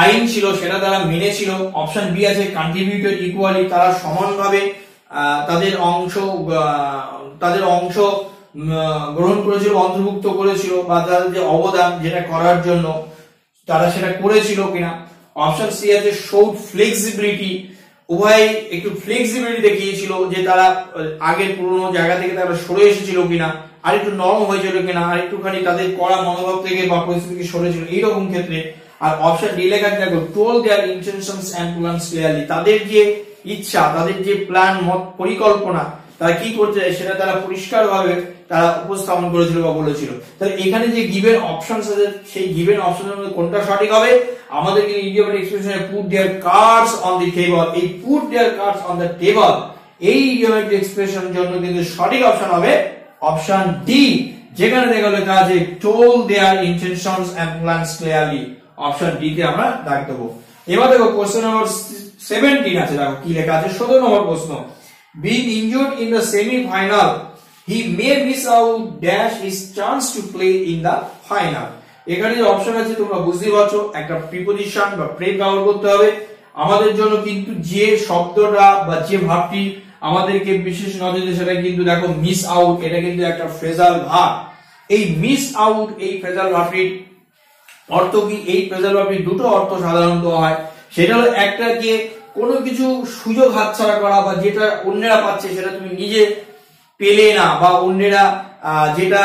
আইন ছিল সেটা তারা মেনেছিল। অপশন বি আছে কন্ট্রিবিউটেড ইকুয়ালি, তারা সমানভাবে তাদের অংশ গ্রহণ করেছিল, অন্তর্ভুক্ত করেছিল, বা তাদের যে অবদান যেটা করার জন্য তারা সেটা করেছিল কিনা। অপশন সি আছে শোড ফ্লেক্সিবিলিটি, উভয় একটু ফ্লেক্সিবিলিটি দেখিয়েছিল, যে তারা আগের পুরনো জায়গা থেকে তারা সরে এসেছিল কিনা, আর একটু নরম হয়েছিল কিনা, আর একটুখানি তাদের কড়া মনোভাব থেকে বা পরিস্থিতি থেকে সরেছিল, এইরকম ক্ষেত্রে। আর অপশন ডি লেখা আছে দেখো told their intentions and plans clearly, তাদের যে ইচ্ছা, তাদের যে প্ল্যান, মত, পরিকল্পনা তারা কি করতে চায় সেটা তারা পরিষ্কারভাবে তারা উপস্থাপন করেছিল বা বলেছিল। তাহলে এখানে যে গিভেন অপশনস আছে সেই গিভেন অপশনের মধ্যে কোনটা সঠিক হবে, আমাদের কিন্তু ইডিয়মেটিক এক্সপ্রেশনে put their cards on the table, এই put their cards on the table এই ইডিয়মেটিক এক্সপ্রেশনের জন্য কিন্তু সঠিক অপশন হবে অপশন ডি, যেখানে দেখা লেখা আছে told their intentions and plans clearly, option D তে আমরা দাগ দেব। এবার দেখো কোশ্চেন নাম্বার 17 আছে, দেখো কি লেখা আছে 17 নম্বর প্রশ্ন। being injured in the semi final he may miss out dash his chance to play in the final। এখানে যে অপশন আছে তোমরা বুঝতেই পারছো, একটা প্রিপজিশন বা প্রেপ ব্যবহার করতে হবে। আমাদের জন্য কিন্তু যে শব্দটা বা যে ভাবটি আমাদেরকে বিশেষ নজরে, সেটা কিন্তু দেখো মিস আউট, এটা কিন্তু একটা ফ্রেজাল ভাব। এই মিস আউট এই ফ্রেজাল ভাবটির অর্থ কি, এই ফ্রেজাল ভাবটির দুটো অর্থ সাধারণত হয়। সেটা হলো একটা যে কোনো কিছু সুযোগ হাতছাড়া করা, বা যেটা অন্যেরা পাচ্ছে সেটা তুমি নিজে পেলে না, বা অন্যেরা যেটা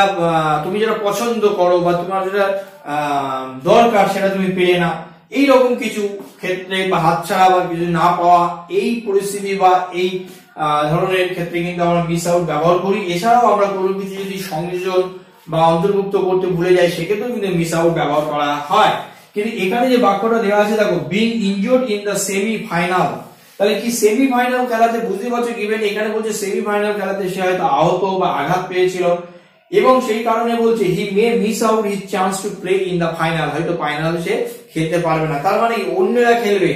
তুমি যেটা পছন্দ করো বা তোমার যেটা দরকার সেটা তুমি পেলে না, এইরকম কিছু ক্ষেত্রে বা হাতছাড়া বা কিছু না পাওয়া এই পরিস্থিতি বা এই ধরনের ক্ষেত্রে কিন্তু আমরা মিস আউট ব্যবহার করি। এছাড়াও আমরা কোনো কিছু যদি সংযোজন বা অন্তর্ভুক্ত করতে ভুলে যাই সেক্ষেত্রেও কিন্তু মিস আউট ব্যবহার করা হয়। কিন্তু এখানে যে বাক্যটা দেওয়া আছে দেখো, being injured in the semi final, তাহলে কি সেমি ফাইনাল খেলাতে বুঝতে পারছো গিভেন এখানে বলছে সেমি ফাইনাল খেলাতে সে হয়তো আহত বা আঘাত পেয়েছিল এবং সেই কারণে বলছে he may miss out his chance to play in the final, হয়তো ফাইনালে সে খেলতে পারবে না। তার মানে অন্যরা খেলবে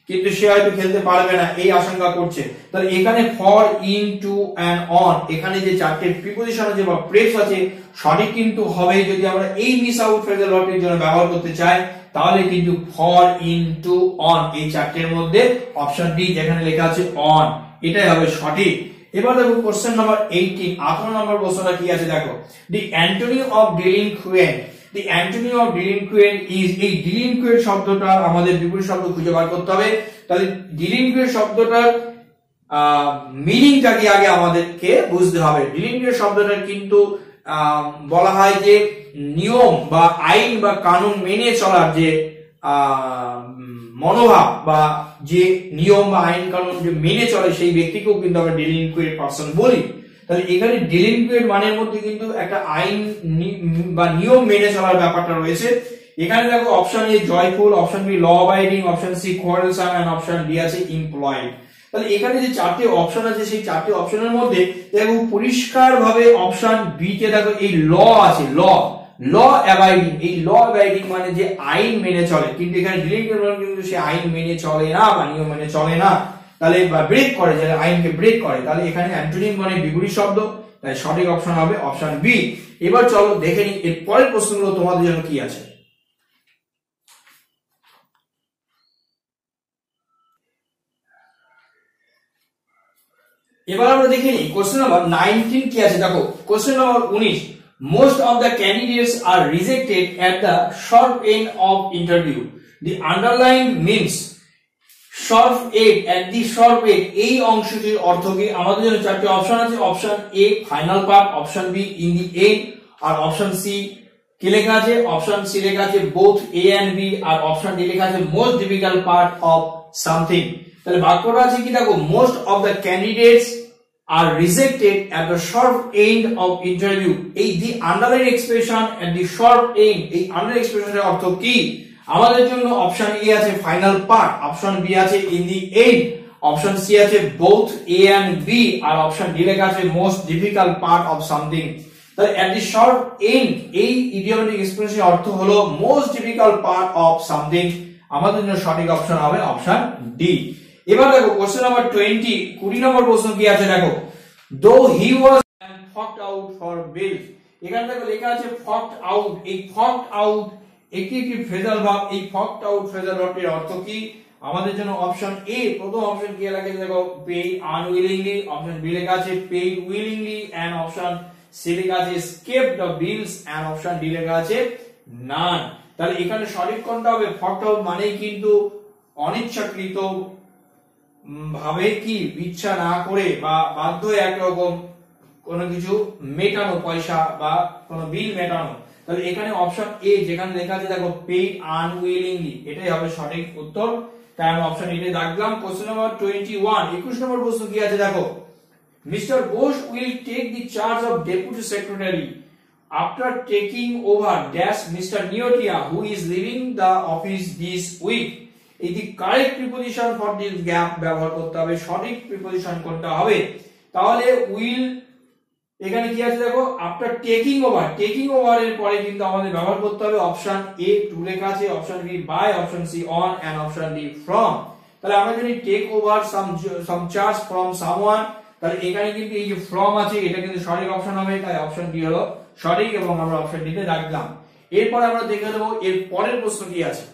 কিন্তু সে হয়তো খেলতে পারবে না এই আশঙ্কা করছে। তাহলে এখানে for, in, to and on, এখানে যে চারটে প্রিপজিশন আছে বা প্রেস আছে সঠিক কিন্তু হবে যদি আমরা এই মিস আউট ফ্রেজাল ভার্বের জন্য ব্যবহার করতে চাই, তাহলে কিন্তু ফর, ইন, টু, অন এই চারটের মধ্যে অপশন ডি যেখানে লেখা আছে অন এটাই হবে সঠিক। এবার দেখো কোশ্চেন নাম্বার 18, 18 নম্বর প্রশ্নটা কি আছে দেখো, the antonym of delinquent, the antonym of delinquent is, এই ডিলিনকুয়েন্ট শব্দটা আমাদের বিপরীত শব্দ খুঁজে বার করতে হবে। তাহলে ডিলিনকুয়েন্ট শব্দটার মিনিংটা কি আগে আমাদেরকে বুঝতে হবে। ডিলিনকুয়েন্ট শব্দটা কিন্তু বলা হয় যে নিয়ম বা আইন বা কানুন মেনে চলার যে মনোভাব বা যে নিয়ম বা আইন কানুন যে মেনে চলে সেই ব্যক্তিকেও কিন্তু আমরা ডিলিনকুয়েন্ট পারসন বলি। তাহলে এখানে ডিলিনকুয়েন্ট মানের মধ্যে কিন্তু একটা আইন বা নিয়ম মেনে চলার ব্যাপারটা রয়েছে। এখানে দেখো option A joyful, option B law abiding, option C quarrelsome and option D আছে এমপ্লয়েড। তাহলে এখানে যে চারটি অপশন আছে সেই চারটি অপশনের মধ্যে দেখো পরিষ্কার ভাবে অপশন বি তে দেখো এই ল আছে, ল অ্যাবাইডিং, এই ল অ্যাবাইডিং মানে যে আইন মেনে চলে, কিন্তু এখানে ডিলিনকুয়েন্ট মানে কিন্তু সে আইন মেনে চলে না বা নিয়ম মেনে চলে না, তাহলে বা ব্রেক করে, যে আইনকে ব্রেক করে, তাহলে এখানে অ্যান্টোনিম মানে বিপরীত শব্দ, তাই সঠিক অপশন হবে অপশন বি। এবার চলো দেখে নিই এর পরের প্রশ্নগুলো তোমাদের জন্য কি আছে। এবার আমরা দেখে নিই কোশ্চেন নাম্বার 19 কি আছে দেখো, question number 19, most of the candidates are rejected at the sharp end of interview, the underlined means sharp end, at the sharp end এই অংশটির অর্থ কি? আমাদের জন্য চারটি অপশন আছে, option A final part, option B in the end, আর option C কি লেখা আছে, অপশন সি লেখা আছে both a and b, আর অপশন ডি লেখা আছে most difficult part of something। তাহলে বাক্যটা আছে কি দেখো, most of the candidates are rejected at the sharp end of interview, এই the underlying expression at the sharp end, এই underlying expressionের অর্থ কি? আমাদের জন্য অপশন এ আছে ফাইনাল পার্ট, অপশন বি আছে in the end, option C আছে both a and b, আর অপশন ডি লেখা আছে most difficult part of something। তাহলে at the sharp end এই ইডিওমেটিক এক্সপ্রেশনের অর্থ হলো most difficult part of something, আমাদের জন্য সঠিক অপশন হবে অপশন ডি। এবার দেখো কোশ্চেন নাম্বার 20, 20 নম্বর প্রশ্ন কি আছে দেখো, though he was forked out for bail, এখানে দেখো লেখা আছে forked out, এই forked out একটি ফ্রেজাল ভার্ব, এই forked out ফ্রেজাল ভার্বের অর্থ কি? আমাদের জন্য অপশন এ প্রথম অপশন কি লেখা আছে দেখো pay unwillingly, অপশন বি লেখা আছে paid willingly, and option C লেখা আছে escape the bills, and option D লেখা আছে none। তাহলে এখানে সঠিক কোনটা হবে? forked out মানেই কিন্তু অনিচ্ছাকৃত ভাবে কি ইচ্ছা না করে বা বাধ্য একরকম কোনো কিছু মেটানো, পয়সা বা কোনো বিল মেটানো। তাহলে এখানে অপশন এ যেখানে লেখা আছে দেখো পেইড আনউইলিংলি, এটাই হবে সঠিক উত্তর, তাই আমি অপশন এ দাগলাম। কোশ্চেন নাম্বার 21, 21 নম্বর প্রশ্ন কি আছে দেখো, mister Bose will take the charge of deputy secretary after taking over dash mister Neotia who is leaving the office this week, এই the correct preposition for this gap ব্যবহার করতে হবে, সঠিক প্রিপজিশন কোনটা হবে? তাহলে উইল এখানে কি আছে দেখো after taking over, taking over এর পরে কিন্তু আমাদের ব্যবহার করতে হবে অপশন এ টু লেখা আছে, option B by, option C on, and option D from. তাহলে আমরা যদি take over some charge from someone, তাহলে এখানে কিন্তু এই যে ফ্রম আছে এটা কিন্তু সঠিক অপশন হবে, তাই অপশন ডি হলো সঠিক এবং আমরা অপশন ডি তে রাখলাম। এরপর আমরা দেখে নেব এর পরের প্রশ্ন কি আছে।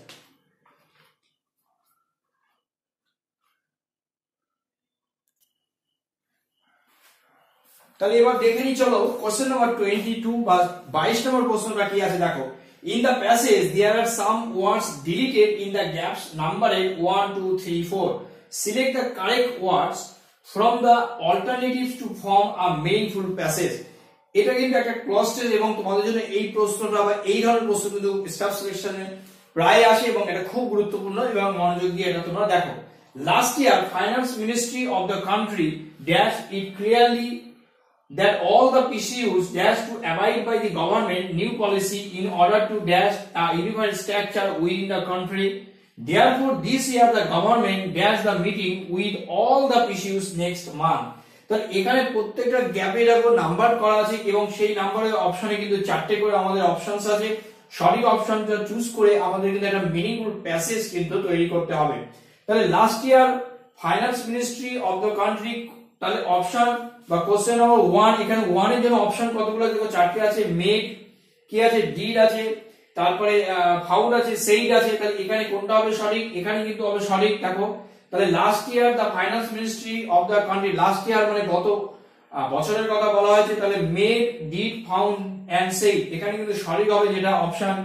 তাহলে এবার দেখে নি চলো কোশ্চেন নাম্বার 22 বা 22 নম্বর প্রশ্নটা কি আছে দেখো, in the passage there are some words deleted in the gaps numbered 1 2 3 4, select the correct words from the alternatives to form a meaningful passage। এটা কিন্তু একটা ক্লজ টেস্ট এবং তোমাদের জন্য এই প্রশ্নটা বা এই ধরনের প্রশ্ন কিন্তু স্টাফ সিলেকশনে প্রায় আসে এবং এটা খুব গুরুত্বপূর্ণ এবং মনোযোগ দিয়ে এটা তোমরা দেখো। Last year finance ministry of the country dash it clearly that all the PCUs dash to abide by the government new policy in order to dash a unified structure within the country. Therefore, this year the government dash the meeting with all the PCUs next month. তাহলে এখানে প্রত্যেকটা গ্যাপে দেখো number করা আছে এবং সেই নাম্বারের অপশনে কিন্তু চারটে করে আমাদের অপশনস আছে। সঠিক অপশনটা চুজ করে আমাদের কিন্তু একটা মিনিংফুল প্যাসেজ কিন্তু তৈরি করতে হবে। তাহলে last year finance ministry of the country, তাহলে অপশন বা কোশ্চেন নাম্বার 1, এখানে 1 এর জন্য অপশন কতগুলো দেখো চারটি আছে। মেড কি আছে, ডিড আছে, তারপরে ফাউন্ড আছে, সেইড আছে। তাহলে এখানে কোনটা হবে সঠিক? এখানে কিন্তু হবে সঠিক। দেখো তাহলে last year the finance ministry of the country, last year মানে গত বছরের কথা বলা হয়েছে। তাহলে made, did, found and said, এখানে কিন্তু সঠিক হবে যেটা অপশন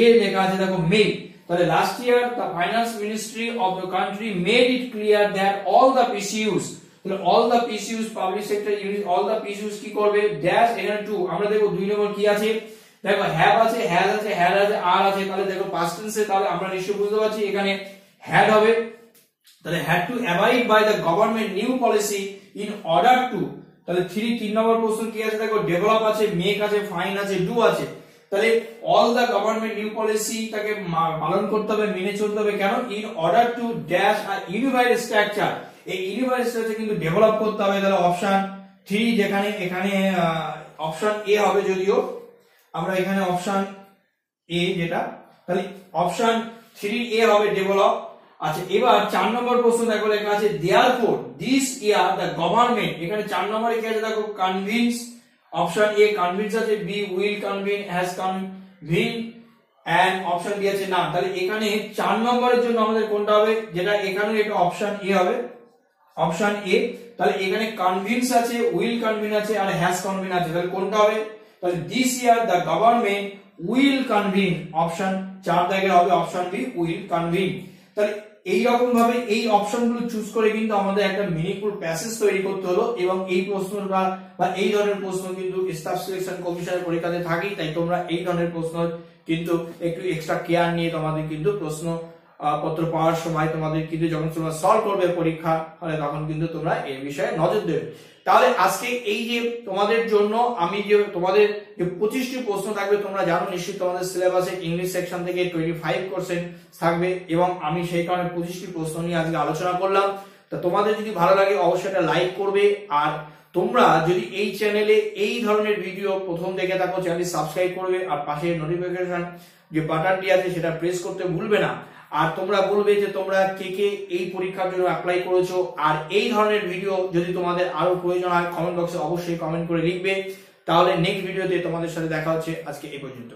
এ লেখা আছে। দেখো মেড, তাহলে last year the finance ministry of the country made it clear that all the PSUs, তাহলে all the PSUs public sector unit, all the PSUs কি করবে? ড্যাশ, এখানে 2 আমরা দেখো 2 নম্বর কি আছে, দেখো হ্যাভ আছে, হ্যাজ আছে, হ্যাড আছে, আর আছে। তাহলে দেখো পাস্ট টেন্সে, তাহলে আমরা নিশ্চয়ই বুঝতে পারছি এখানে হ্যাড হবে। তাহলে had to abide by the government new policy in order to, তাহলে 3 নম্বর প্রশ্ন কি আছে? দেখো ডেভেলপ আছে, মেক আছে, ফাইন আছে, ডু আছে। তাহলে all the government new policy তাকে পালন করতে হবে, মেনে চলতে হবে। কেন? In order to dash a unified structure, এই ইউনিফাইড স্ট্রাকচার কিন্তু ডেভেলপ করতে হবে। তাহলে অপশন 3, যেখানে এখানে অপশন এ হবে, যদিও আমরা এখানে অপশন এ যেটা, তাহলে অপশন 3 এ হবে ডেভেলপ। আচ্ছা, এবার 4 নম্বর প্রশ্ন দেখো লেখা আছে therefore this year the government, এখানে 4 নম্বরে কি আছে দেখো কনভিন্স, অপশন এ কনভিন্স আছে, B will convince, has convince and option B আছে না। তাহলে এখানে 4 নম্বরের জন্য আমাদের কোনটা হবে? যেটা এখানে এটা অপশন এ হবে, অপশন এ। তাহলে এখানে কনভিন্স আছে, উইল কনভিন আছে আর হ্যাজ কনভিন আছে। তাহলে কোনটা হবে? তাহলে this year the government will কনভিন, option 4 দাগের হবে অপশন বি উইল কনভিন। তাহলে এই রকম ভাবে এই অপশনগুলো চুজ করে কিন্তু আমাদের একটা মিনিংফুল প্যাসেজ তৈরি করতে হলো। এবং এই প্রশ্নটা বা এই ধরনের প্রশ্ন কিন্তু স্টাফ সিলেকশন কমিশনের পরীক্ষাতে থাকেই, তাই তোমরা এই ধরনের প্রশ্ন কিন্তু একটু এক্সট্রা কেয়ার নিয়ে তোমাদের কিন্তু প্রশ্ন পত্র পাওয়ার সময় তোমাদের কিন্তু যখন তোমরা সলভ করবে পরীক্ষা হলে তখন কিন্তু তোমরা এই বিষয়ে নজর দেবে। তাহলে আজকে এই যে তোমাদের জন্য আমি যে তোমাদের যে 25টি প্রশ্ন থাকবে, তোমরা জানো নিশ্চয়ই তোমাদের সিলেবাসে ইংলিশ সেকশন থেকে 25% থাকবে এবং আমি সেই কারণে 25টি প্রশ্ন নিয়ে আজকে আলোচনা করলাম। তা তোমাদের যদি ভালো লাগে অবশ্যই একটা লাইক করবে, আর তোমরা যদি এই চ্যানেলে এই ধরনের ভিডিও প্রথম দেখে থাকো চ্যানেলটি সাবস্ক্রাইব করবে আর পাশে নোটিফিকেশন যে বাটনটি আছে সেটা প্রেস করতে ভুলবে না। আর তোমরা বলবে যে তোমরা কে কে এই পরীক্ষার জন্য অ্যাপ্লাই করেছো, আর এই ধরনের ভিডিও যদি তোমাদের আরো প্রয়োজন হয় কমেন্ট বক্সে অবশ্যই কমেন্ট করে লিখবে। তাহলে নেক্সট ভিডিওতে তোমাদের সাথে দেখা হচ্ছে। আজকে এই পর্যন্ত।